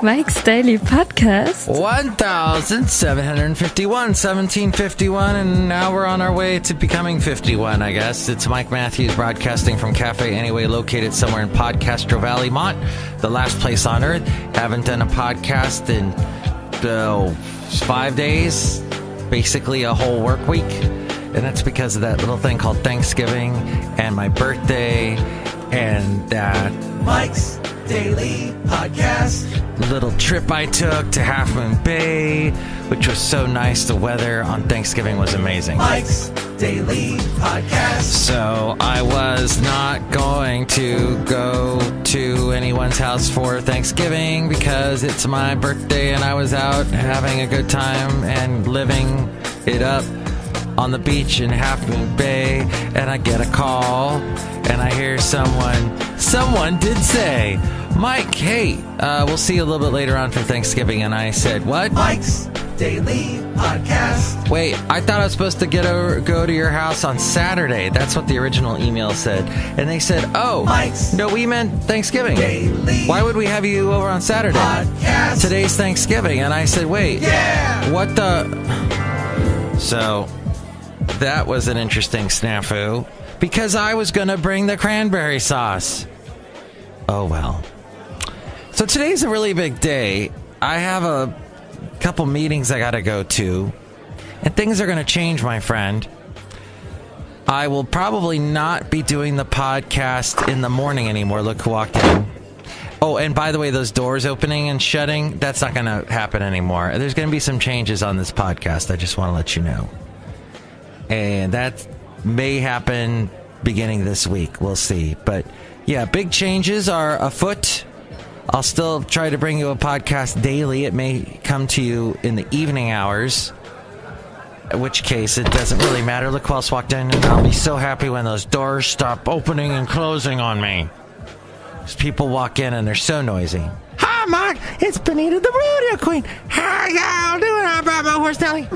Mike's Daily Podcast. 1751, 1751, and now we're on our way to becoming 51, I guess. It's Mike Matthews broadcasting from Cafe Anyway, located somewhere in Podcastro Valley, Mont, the last place on earth. Haven't done a podcast in 5 days, basically a whole work week. And that's because of that little thing called Thanksgiving and my birthday and that Mike's Daily Podcast little trip I took to Half Moon Bay, which was so nice. The weather on Thanksgiving was amazing. Mike's Daily Podcast. So I was not going to go to anyone's house for Thanksgiving because it's my birthday and I was out having a good time and living it up on the beach in Half Moon Bay, and I get a call and I hear someone did say, Mike, hey, we'll see you a little bit later on for Thanksgiving. And I said, what? Mike's Daily Podcast. Wait, I thought I was supposed to go to your house on Saturday. That's what the original email said. And they said, oh, Mike's no, we meant Thanksgiving. Daily Why would we have you over on Saturday? Podcast. Today's Thanksgiving. And I said, wait, Yeah. what the... So that was an interesting snafu because I was going to bring the cranberry sauce. Oh, well. So today's a really big day. I have a couple meetings I got to go to, and things are going to change, my friend. I will probably not be doing the podcast in the morning anymore. Look who walked in. Oh, and by the way, those doors opening and shutting, that's not going to happen anymore. There's going to be some changes on this podcast. I just want to let you know. And that may happen beginning this week. We'll see. But yeah, big changes are afoot. I'll still try to bring you a podcast daily. It may come to you in the evening hours, in which case it doesn't really matter. Look who else walked in, and I'll be so happy when those doors stop opening and closing on me. Because people walk in and they're so noisy. Hi, Mike. It's Benita the Rodeo Queen. How y'all doing? I brought my horse Nelly.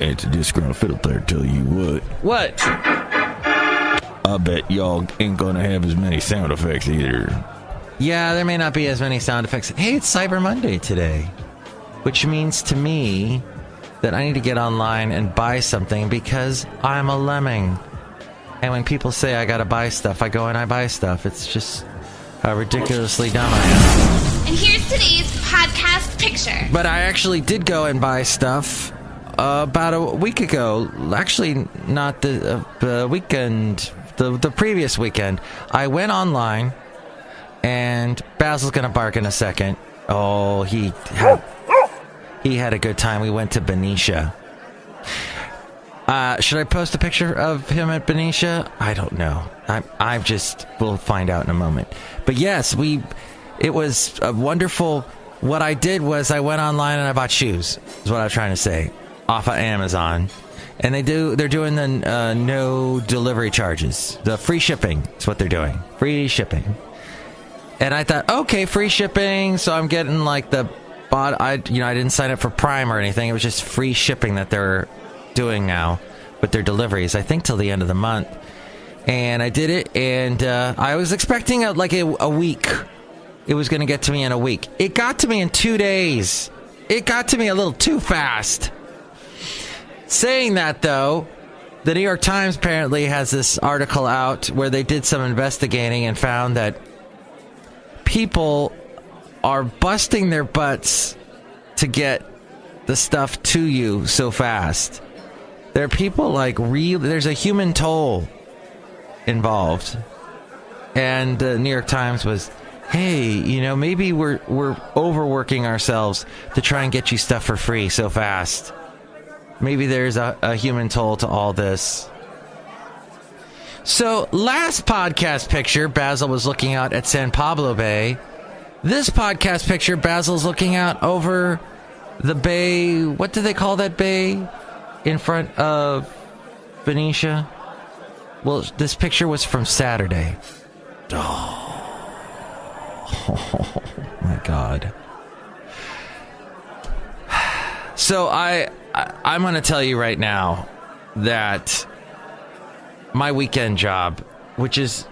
It's a disgruntled fiddle player, tell you what. What? I bet y'all ain't gonna have as many sound effects either. Yeah, there may not be as many sound effects. Hey, it's Cyber Monday today, which means to me that I need to get online and buy something because I'm a lemming. And when people say I gotta buy stuff, I go and I buy stuff. It's just how ridiculously dumb I am. And here's today's podcast picture. But I actually did go and buy stuff about a week ago. Actually, not the weekend, the previous weekend. I went online, and Basil's going to bark in a second. Oh, he had a good time. We went to Benicia. Should I post a picture of him at Benicia? I don't know. We'll find out in a moment. But yes, it was a wonderful. What I did was I went online and I bought shoes, is what I was trying to say, off of Amazon. And they're doing the no delivery charges. The free shipping is what they're doing. Free shipping. And I thought, okay, free shipping, so I'm getting like I didn't sign up for Prime or anything. It was just free shipping that they're doing now with their deliveries, I think till the end of the month. And I did it, and I was expecting a week. It was going to get to me in a week. It got to me in 2 days. It got to me a little too fast. Saying that, though, the New York Times apparently has this article out where they did some investigating and found that people are busting their butts to get the stuff to you so fast. There are people there's a human toll involved. And the New York Times was, hey, maybe we're overworking ourselves to try and get you stuff for free so fast. Maybe there's a human toll to all this. So, last podcast picture, Basil was looking out at San Pablo Bay. This podcast picture, Basil's looking out over the bay. What do they call that bay in front of Benicia? Well, this picture was from Saturday. Oh my God. So I'm going to tell you right now that my weekend job, which is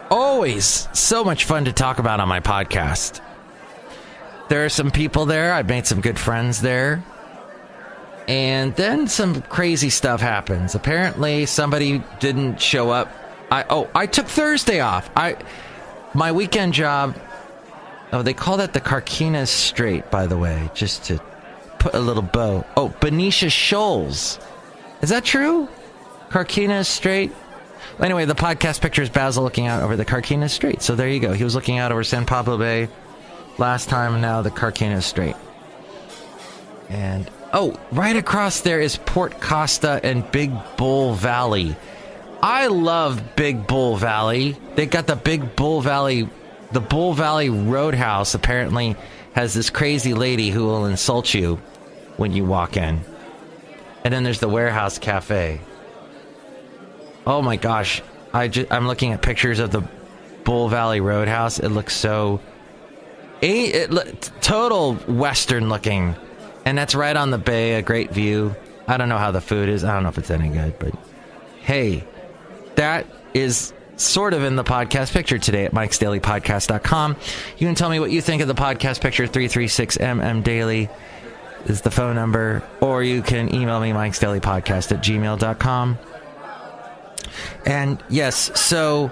always so much fun to talk about on my podcast, there are some people there. I've made some good friends there. And then some crazy stuff happens. Apparently, somebody didn't show up. I took Thursday off. My weekend job. Oh, they call that the Carquinez Strait, by the way, just to put a little bow. Oh, Benicia Shoals. Is that true? Carquinez Strait? Anyway, the podcast picture is Basil looking out over the Carquinez Strait. So there you go. He was looking out over San Pablo Bay last time, and now the Carquinez Strait. And, oh, right across there is Port Costa and Big Bull Valley. I love Big Bull Valley. They got the Big Bull Valley. The Bull Valley Roadhouse apparently has this crazy lady who will insult you when you walk in. And then there's the Warehouse Cafe. Oh my gosh. I'm looking at pictures of the Bull Valley Roadhouse. It looks so... total Western looking. And that's right on the bay, a great view. I don't know how the food is. I don't know if it's any good, but hey, that is sort of in the podcast picture today at mikesdailypodcast.com. You can tell me what you think of the podcast picture. 336mmdaily is the phone number, or you can email me mikesdailypodcast@gmail.com. And yes, so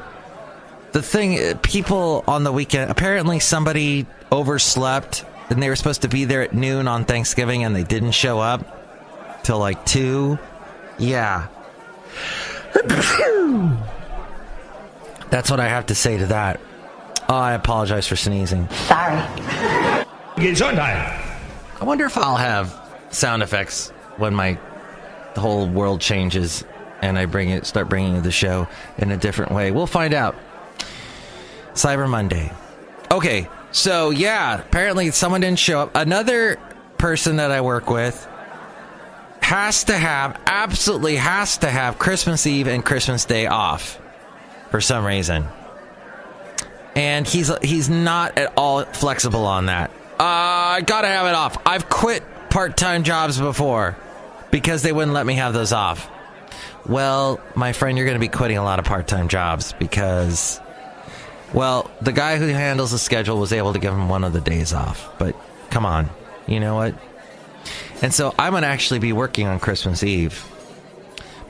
the thing, people on the weekend, apparently somebody overslept and they were supposed to be there at noon on Thanksgiving and they didn't show up till like 2. Yeah. That's what I have to say to that. Oh, I apologize for sneezing. Sorry. I wonder if I'll have sound effects when the whole world changes and I start bringing the show in a different way. We'll find out. Cyber Monday. Okay, so yeah, apparently someone didn't show up. Another person that I work with absolutely has to have Christmas Eve and Christmas Day off for some reason. And he's not at all flexible on that. I gotta have it off. I've quit part-time jobs before because they wouldn't let me have those off. Well, my friend, you're going to be quitting a lot of part-time jobs because, well, the guy who handles the schedule was able to give him one of the days off. But come on, you know what? And so I'm going to actually be working on Christmas Eve.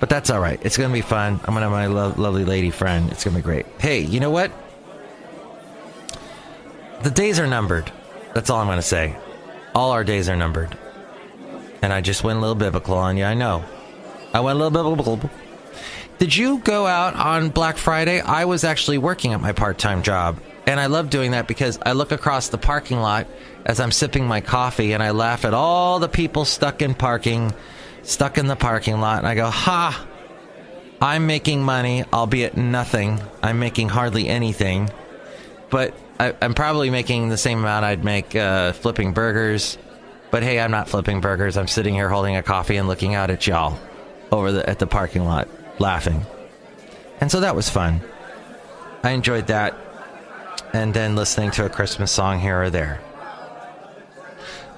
But that's all right. It's going to be fun. I'm going to have my lovely lady friend. It's going to be great. Hey, you know what? The days are numbered. That's all I'm going to say. All our days are numbered. And I just went a little biblical on you. I know. I went a little biblical. Did you go out on Black Friday? I was actually working at my part-time job. And I love doing that because I look across the parking lot as I'm sipping my coffee and I laugh at all the people stuck in the parking lot. And I go, ha! I'm making money, albeit nothing. I'm making hardly anything. But I'm probably making the same amount I'd make flipping burgers. But hey, I'm not flipping burgers. I'm sitting here holding a coffee and looking out at y'all at the parking lot, laughing. And so that was fun. I enjoyed that. And then listening to a Christmas song here or there.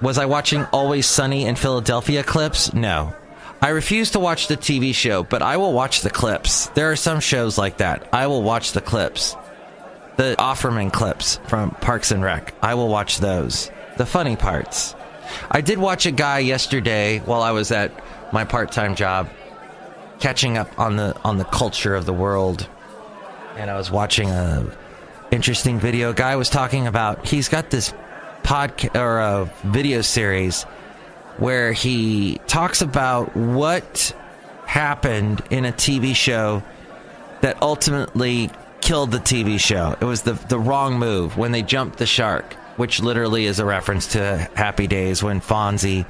Was I watching Always Sunny in Philadelphia clips? No. I refuse to watch the TV show, but I will watch the clips. There are some shows like that. I will watch the clips. The Offerman clips from Parks and Rec. I will watch those. The funny parts. I did watch a guy yesterday while I was at my part-time job, catching up on the culture of the world. And I was watching a interesting video. Guy was talking about, he's got this podcast or a video series where he talks about what happened in a TV show that ultimately killed the TV show. It was the wrong move when they jumped the shark, which literally is a reference to Happy Days when Fonzie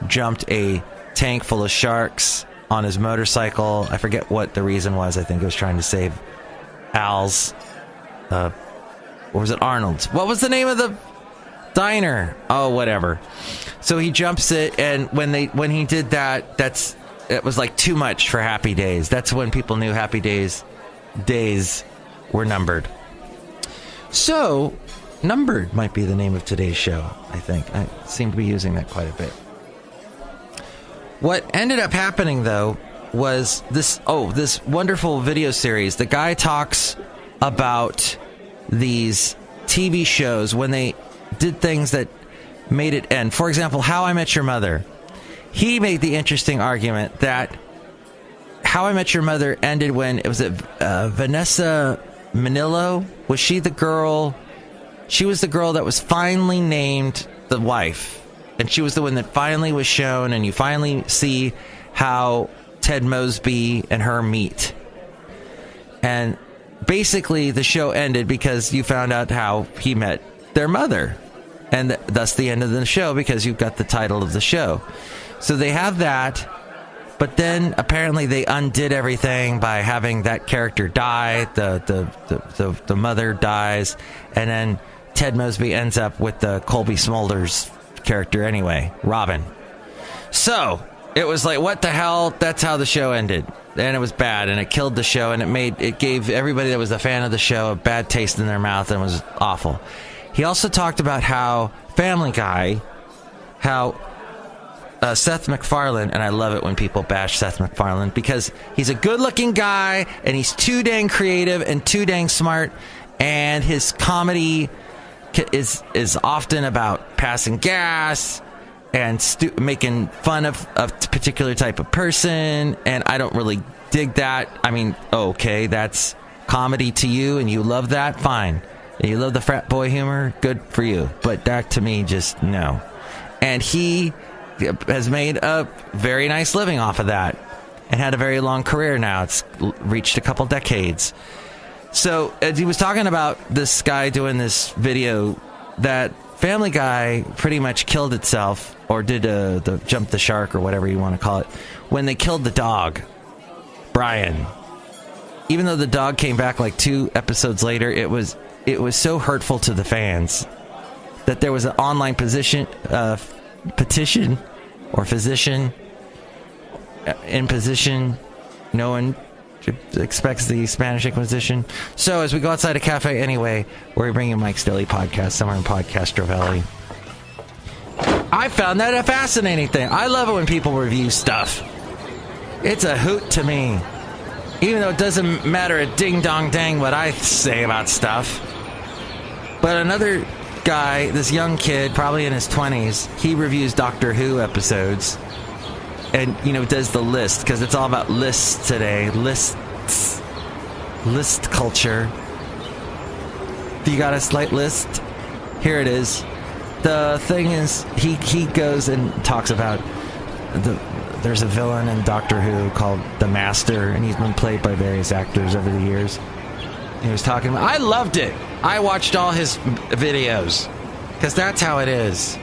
jumped a tank full of sharks on his motorcycle. I forget what the reason was. I think it was trying to save Al's, or was it Arnold's? What was the name of the diner? Oh, whatever. So he jumps it, and when he did that, it was like too much for Happy Days. That's when people knew Happy Days were numbered. So, Numbered might be the name of today's show, I think. I seem to be using that quite a bit. What ended up happening, though, was this wonderful video series. The guy talks about these TV shows when they did things that made it end. For example, How I Met Your Mother. He made the interesting argument that How I Met Your Mother ended when it was Vanessa Manillo. Was she the girl? She was the girl that was finally named the wife. And she was the one that finally was shown, and you finally see how Ted Mosby and her meet. And basically the show ended because you found out how he met their mother. And thus the end of the show, because you've got the title of the show. So they have that. But then apparently they undid everything by having that character die. The mother dies. And then Ted Mosby ends up with the Colby Smulders character anyway, Robin. So it was like, what the hell? That's how the show ended. And it was bad, and it killed the show, and it gave everybody that was a fan of the show a bad taste in their mouth, and it was awful. He also talked about how Family Guy, how Seth MacFarlane, and I love it when people bash Seth MacFarlane because he's a good-looking guy, and he's too dang creative and too dang smart, and his comedy is often about passing gas and making fun of a particular type of person, and I don't really dig that. I mean, okay, that's comedy to you, and you love that, fine. You love the frat boy humor, good for you. But that, to me, just no. And he has made a very nice living off of that, and had a very long career now. It's reached a couple decades. So, as he was talking about this guy doing this video, that Family Guy pretty much killed itself, or did the jump the shark, or whatever you want to call it, when they killed the dog, Brian. Even though the dog came back like 2 episodes later, it was so hurtful to the fans that there was an online petition or physician in position. No one expects the Spanish Inquisition. So as we go outside a cafe anyway, we're bringing Mike's Daily Podcast, somewhere in Podcastro Valley. I found that a fascinating thing. I love it when people review stuff. It's a hoot to me. Even though it doesn't matter a ding-dong-dang what I say about stuff. But another guy, this young kid, probably in his 20s, he reviews Doctor Who episodes. And, does the list, because it's all about lists today. List culture. You got a slight list? Here it is. The thing is, he goes and talks about there's a villain in Doctor Who called the Master, and he's been played by various actors over the years. He was talking about, I loved it. I watched all his videos, because that's how it is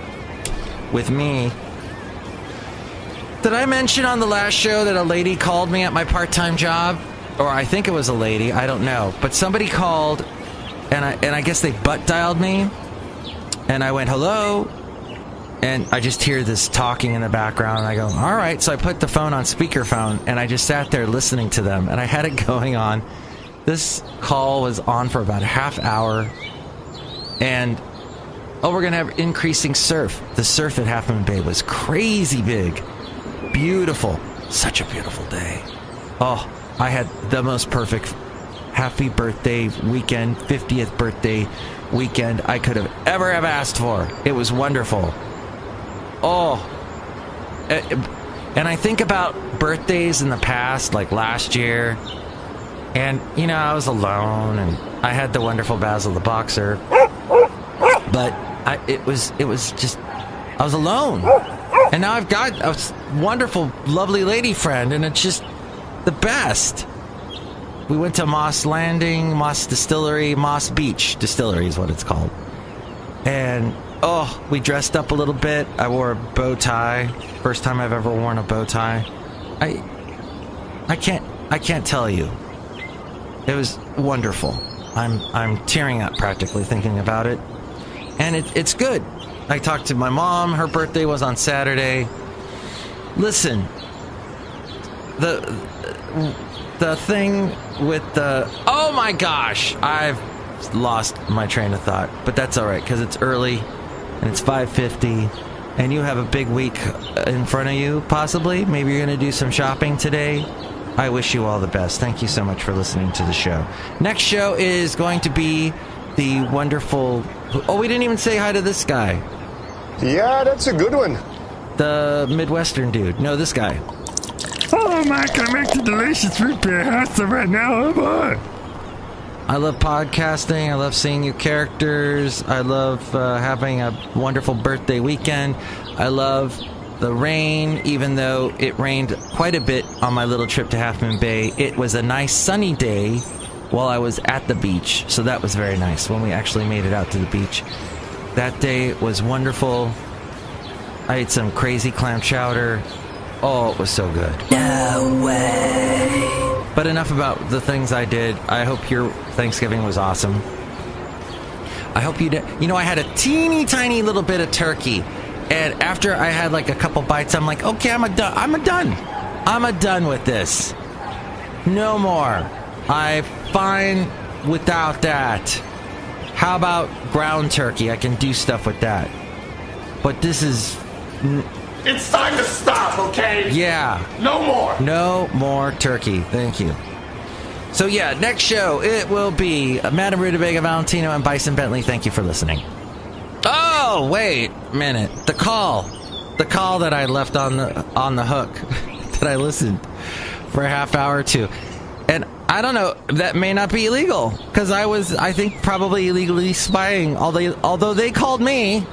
with me. Did I mention on the last show that a lady called me at my part-time job? Or I think it was a lady, I don't know. But somebody called, and I guess they butt-dialed me. And I went, hello? And I just hear this talking in the background, and I go, all right. So I put the phone on speakerphone, and I just sat there listening to them. And I had it going on. This call was on for about a half hour. And, we're going to have increasing surf. The surf at Half Moon Bay was crazy big. Beautiful. Such a beautiful day. Oh, I had the most perfect happy birthday weekend, 50th birthday weekend I could have ever have asked for. It was wonderful. Oh. And I think about birthdays in the past, like last year. And, I was alone, and I had the wonderful Basil the Boxer. But it was just, I was alone. And now I've got a wonderful, lovely lady friend, and it's just the best. We went to Moss Landing, Moss Distillery, Moss Beach Distillery is what it's called. And, we dressed up a little bit. I wore a bow tie. First time I've ever worn a bow tie. I can't tell you. It was wonderful. I'm tearing up practically thinking about it. And it's good. I talked to my mom. Her birthday was on Saturday. Listen, the thing with the... Oh my gosh! I've lost my train of thought. But that's alright, because it's early, and it's 5:50, and you have a big week in front of you, possibly. Maybe you're going to do some shopping today. I wish you all the best. Thank you so much for listening to the show. Next show is going to be the wonderful... Oh, we didn't even say hi to this guy. Yeah, that's a good one. The Midwestern dude. No, this guy. Oh, Mike, I make the delicious root beer pasta right now. Oh, boy. I love podcasting. I love seeing new characters. I love having a wonderful birthday weekend. I love the rain, even though it rained quite a bit on my little trip to Half Moon Bay. It was a nice sunny day while I was at the beach, so that was very nice when we actually made it out to the beach. That day was wonderful. I ate some crazy clam chowder. Oh, it was so good. No way. But enough about the things I did. I hope your Thanksgiving was awesome. I hope you did. You know, I had a teeny tiny little bit of turkey. And after I had like a couple bites, I'm like, okay, I'm done with this. No more. I'm fine without that. How about ground turkey? I can do stuff with that. But this is... It's time to stop, okay? Yeah. No more. No more turkey. Thank you. So yeah, next show, it will be Madame Rutabaga Valentino and Bison Bentley. Thank you for listening. Oh, wait a minute. The call that I left on the hook that I listened for a half hour or two. And I don't know, that may not be illegal because I think probably illegally spying, although they called me.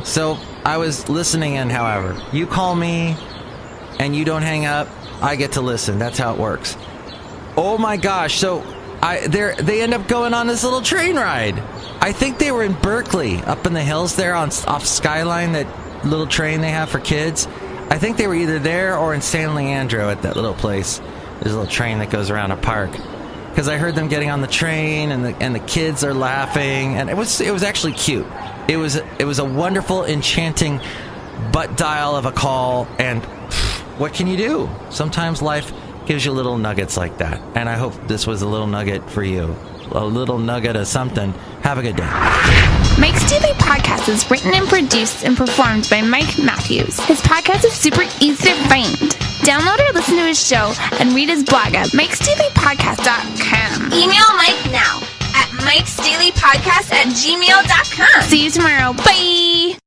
So I was listening in, however. You call me and you don't hang up, I get to listen. That's how it works. Oh my gosh. So they end up going on this little train ride. I think they were in Berkeley, up in the hills there off Skyline, that little train they have for kids. I think they were either there or in San Leandro at that little place. There's a little train that goes around a park. Because I heard them getting on the train and the kids are laughing, and it was actually cute. It was a wonderful, enchanting butt dial of a call, and what can you do? Sometimes life gives you little nuggets like that, and I hope this was a little nugget for you. A little nugget of something. Have a good day. Mike's Daily Podcast is written and produced and performed by Mike Matthews. His podcast is super easy to find. Download or listen to his show and read his blog at mikesdailypodcast.com. Email Mike now at mikesdailypodcast@gmail.com. See you tomorrow. Bye!